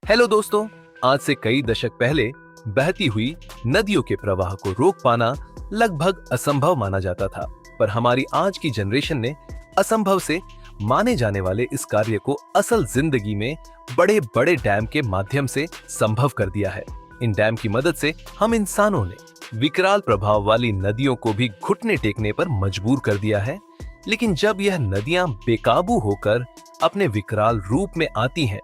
Hello दोस्तों, आज से कई दशक पहले बहती हुई नदियों के प्रवाह को रोक पाना लगभग असंभव माना जाता था। पर हमारी आज की जनरेशन ने असंभव से माने जाने वाले इस कार्य को असल जिंदगी में बड़े बड़े डैम के माध्यम से संभव कर दिया है। इन डैम की मदद से हम इंसानों ने विकराल प्रभाव वाली नदियों को भी घुटने टेकने पर मजबूर कर दिया है। लेकिन जब यह नदियां बेकाबू होकर अपने विकराल रूप में आती हैं,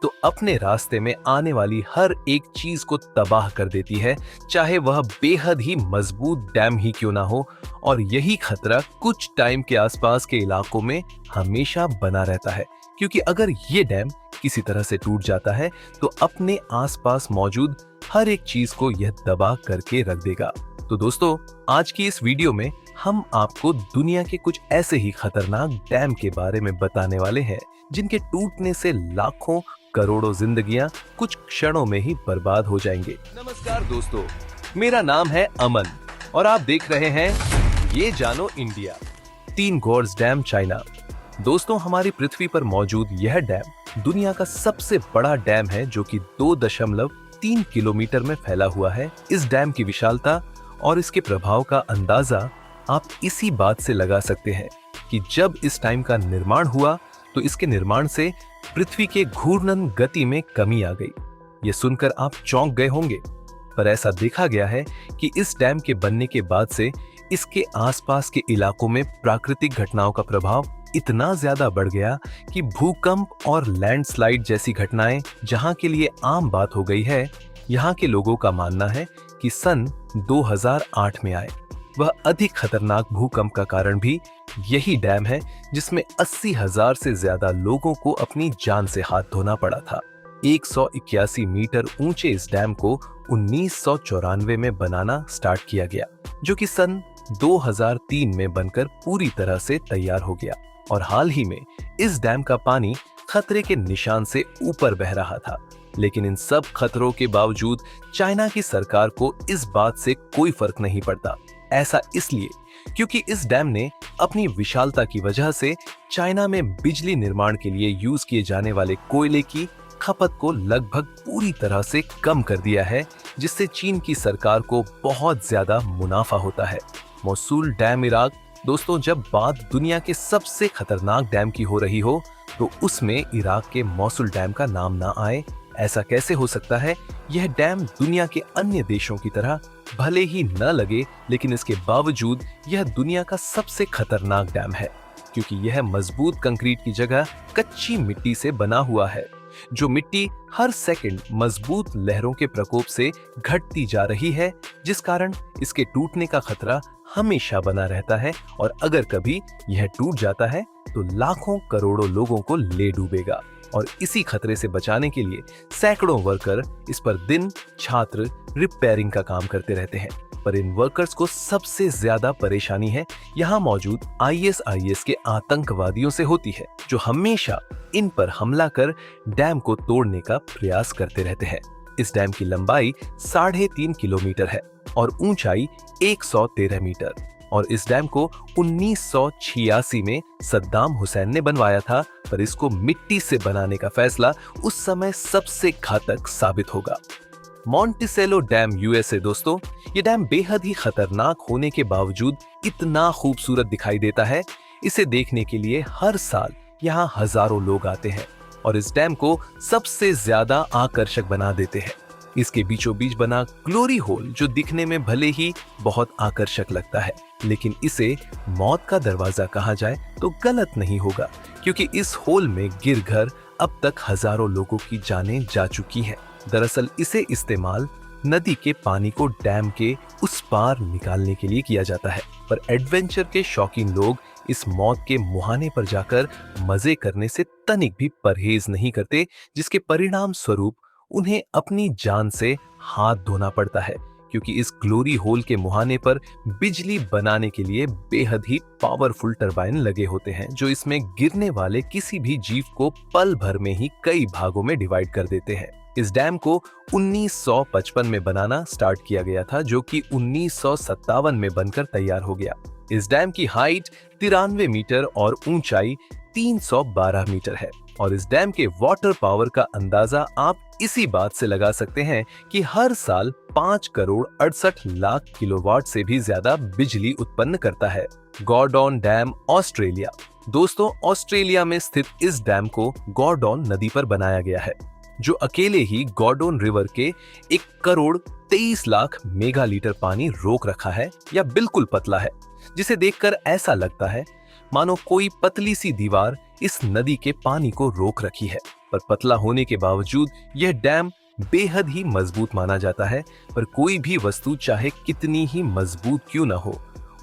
तो अपने रास्ते में आने वाली हर एक चीज को तबाह कर देती है, चाहे वह बेहद ही मजबूत डैम ही क्यों ना हो। और यही खतरा कुछ टाइम के आसपास के इलाकों में हमेशा बना रहता है, क्योंकि अगर ये डैम किसी तरह से टूट जाता है तो अपने आसपास मौजूद हर एक चीज को यह दबा करके रख देगा। तो दोस्तों, आज की इस वीडियो में हम आपको दुनिया के कुछ ऐसे ही खतरनाक डैम के बारे में बताने वाले हैं, जिनके टूटने से लाखों करोड़ों जिंदगियां कुछ क्षणों में ही बर्बाद हो जाएंगे। नमस्कार दोस्तों, मेरा नाम है अमन और आप देख रहे हैं ये जानो इंडिया। तीन गोर्स डैम, चाइना। दोस्तों, हमारी पृथ्वी पर मौजूद यह डैम दुनिया का सबसे बड़ा डैम है, जो कि 2.3 किलोमीटर में फैला हुआ है। इस डैम की विशालता और इसके प्रभाव का अंदाजा आप इसी बात से लगा सकते हैं कि जब इस टाइम का निर्माण हुआ तो इसके निर्माण से पृथ्वी के घूर्णन गति में कमी आ गई। ये सुनकर आप चौंक गए होंगे, पर ऐसा देखा गया है कि इस डैम के बनने के बाद से इसके आसपास के इलाकों में प्राकृतिक घटनाओं का प्रभाव इतना ज्यादा बढ़ गया कि भूकंप और लैंडस्लाइड जैसी घटनाएं जहां के लिए आम बात हो गई है, यहां के लोगों का मानना है कि सन 2008 में आए वह अधिक खतरनाक भूकंप का कारण भी यही डैम है, जिसमें 80,000 से ज्यादा लोगों को अपनी जान से हाथ धोना पड़ा था। 181 मीटर ऊंचे इस डैम को 1994 में बनाना स्टार्ट किया गया, जो कि सन 2003 में बनकर पूरी तरह से तैयार हो गया। और हाल ही में इस डैम का पानी खतरे के निशान से ऊपर बह रहा था। लेकिन इन सब खतरों के बावजूद चाइना की सरकार को इस बात से कोई फर्क नहीं पड़ता। ऐसा इसलिए क्योंकि इस डैम ने अपनी विशालता की वजह से चाइना में बिजली निर्माण के लिए यूज किए जाने वाले कोयले की खपत को लगभग पूरी तरह से कम कर दिया है, जिससे चीन की सरकार को बहुत ज्यादा मुनाफा होता है। Mosul dam, Iraq. दोस्तों, जब बात दुनिया के सबसे खतरनाक डैम की हो रही हो तो उसमें इराक के मोसुल डैम का नाम ना आए, ऐसा कैसे हो सकता है? यह डैम दुनिया के अन्य देशों की तरह भले ही न लगे, लेकिन इसके बावजूद यह दुनिया का सबसे खतरनाक डैम है, क्योंकि यह मजबूत कंक्रीट की जगह कच्ची मिट्टी से बना हुआ है, जो मिट्टी हर सेकंड मजबूत लहरों के प्रकोप से घटती जा रही है, जिस कारण इसके टूटने का खतरा हमेशा बना रहता है। और अगर कभी यह टूट जाता है तो लाखों करोड़ों लोगों को ले डूबेगा। और इसी खतरे से बचाने के लिए सैकड़ों वर्कर इस पर दिन छात्र रिपेयरिंग का काम करते रहते हैं। पर इन वर्कर्स को सबसे ज्यादा परेशानी है यहाँ मौजूद ISIS के आतंकवादियों से होती है, जो हमेशा इन पर हमला कर डैम को तोड़ने का प्रयास करते रहते हैं। इस डैम की लंबाई 3.5 किलोमीटर है और ऊंचाई 113 मीटर। और इस डैम को 1986 में सद्दाम हुसैन ने बनवाया था, पर इसको मिट्टी से बनाने का फैसला उस समय सबसे घातक साबित होगा। Monticello dam, USA। दोस्तों, ये डैम बेहद ही खतरनाक होने के बावजूद इतना खूबसूरत दिखाई देता है। इसे देखने के लिए हर साल यहाँ हजारों लोग आते हैं और इस डैम को सबसे ज्यादा आकर्षक बना देते हैं। इसके बीचों बीच बना ग्लोरी होल, जो दिखने में भले ही बहुत आकर्षक लगता है, लेकिन इसे मौत का दरवाजा कहा जाए तो गलत नहीं होगा, क्योंकि इस होल में गिर कर अब तक हजारों लोगों की जानें जा चुकी हैं। दरअसल इसे इस्तेमाल नदी के पानी को डैम के उस पार निकालने के लिए किया जाता है। पर एडवेंचर के शौकीन लोग इस मौत के मुहाने पर जाकर मजे करने से तनिक भी परहेज नहीं करते, जिसके परिणाम स्वरूप उन्हें अपनी जान से हाथ धोना पड़ता है, क्योंकि इस ग्लोरी होल के मुहाने पर बिजली बनाने के लिए बेहद ही पावरफुल टरबाइन लगे होते हैं, जो इसमें गिरने वाले किसी भी जीव को पल भर में ही कई भागों में डिवाइड कर देते हैं। इस डैम को 1955 में बनाना स्टार्ट किया गया था, जो कि 1957 में बनकर तैयार हो गया। इस डैम की हाइट 93 मीटर और ऊंचाई 312 मीटर है। और इस डैम के वाटर पावर का अंदाजा आप इसी बात से लगा सकते हैं कि हर साल 5,68,00,000 किलोवाट से भी ज्यादा बिजली उत्पन्न करता है। Gordon dam, Australia. दोस्तों, ऑस्ट्रेलिया में स्थित इस डैम को गॉर्डोन नदी पर बनाया गया है, जो अकेले ही गॉर्डोन रिवर के 1,23,00,000 मेगालीटर पानी रोक रखा है या बिल्कुल पतला है, जिसे देखकर ऐसा लगता है मानो कोई पतली सी दीवार इस नदी के पानी को रोक रखी है। पर पतला होने के बावजूद यह डैम बेहद ही मजबूत माना जाता है। पर कोई भी वस्तु चाहे कितनी ही मजबूत क्यों ना हो,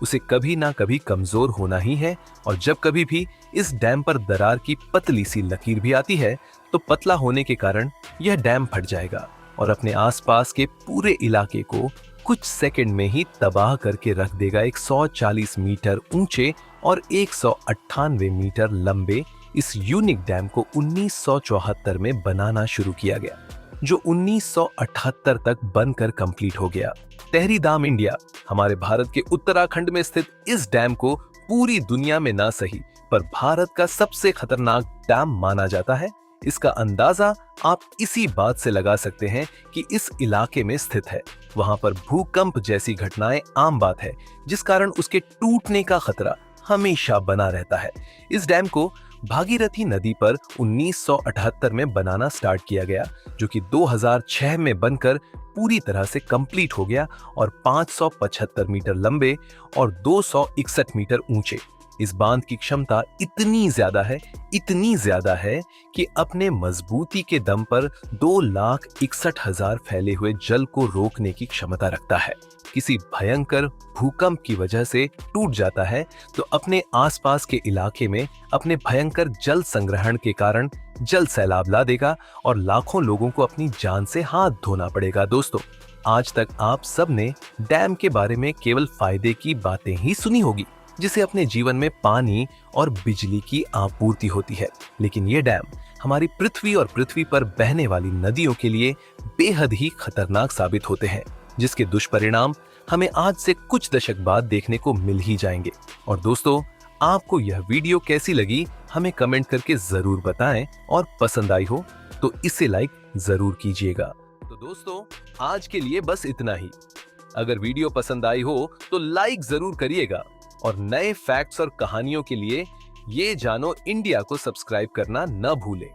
उसे कभी ना कभी कमजोर होना ही है। और जब कभी भी इस डैम पर दरार की पतली सी लकीर भी आती है, तो पतला होने के कारण यह डैम फट जाएगा और अपने आसपास के पूरे इलाके को कुछ सेकंड में ही तबाह करके रख देगा। 140 मीटर ऊंचे और 198 मीटर लंबे इस यूनिक डैम को 1974 में बनाना शुरू किया गया, जो 1978 तक बनकर कंप्लीट हो गया। तहरी दाम इंडिया। हमारे भारत के उत्तराखंड में स्थित इस डैम को पूरी दुनिया में ना सही पर भारत का सबसे खतरनाक डैम माना जाता है। इसका अंदाजा आप इसी बात से लगा सकते हैं कि इस इलाके में स्थित है। वहां पर भूकंप जैसी घटनाएं आम बात है, जिस कारण उसके टूटने का खतरा हमेशा बना रहता है। इस डैम को भागीरथी नदी पर 1978 में बनाना स्टार्ट किया गया, जो कि 2006 में बनकर पूरी तरह से कंप्लीट हो गया और 575 मीटर लंबे और 261 मीटर ऊंचे। इस बांध की क्षमता इतनी ज्यादा है कि अपने मजबूती के दम पर 2,61,000 फैले हुए जल को रोकने की क्षमता रखता है। किसी भयंकर भूकंप की वजह से टूट जाता है तो अपने आसपास के इलाके में अपने भयंकर जल संग्रहण के कारण जल सैलाब ला देगा और लाखों लोगों को अपनी जान से हाथ धोना पड़ेगा। दोस्तों, आज तक आप सबने डैम के बारे में केवल फायदे की बातें ही सुनी होगी, जिसे अपने जीवन में पानी और बिजली की आपूर्ति होती है। लेकिन ये डैम हमारी पृथ्वी और पृथ्वी पर बहने वाली नदियों के लिए बेहद ही खतरनाक साबित होते हैं, जिसके दुष्परिणाम हमें आज से कुछ दशक बाद देखने को मिल ही जाएंगे। और दोस्तों, आपको यह वीडियो कैसी लगी हमें कमेंट करके जरूर बताएं और पसंद आई हो तो इसे लाइक जरूर कीजिएगा। तो दोस्तों, आज के लिए बस इतना ही। अगर वीडियो पसंद आई हो तो लाइक जरूर करिएगा और नए फैक्ट्स और कहानियों के लिए ये जानो इंडिया को सब्सक्राइब करना न भूलें।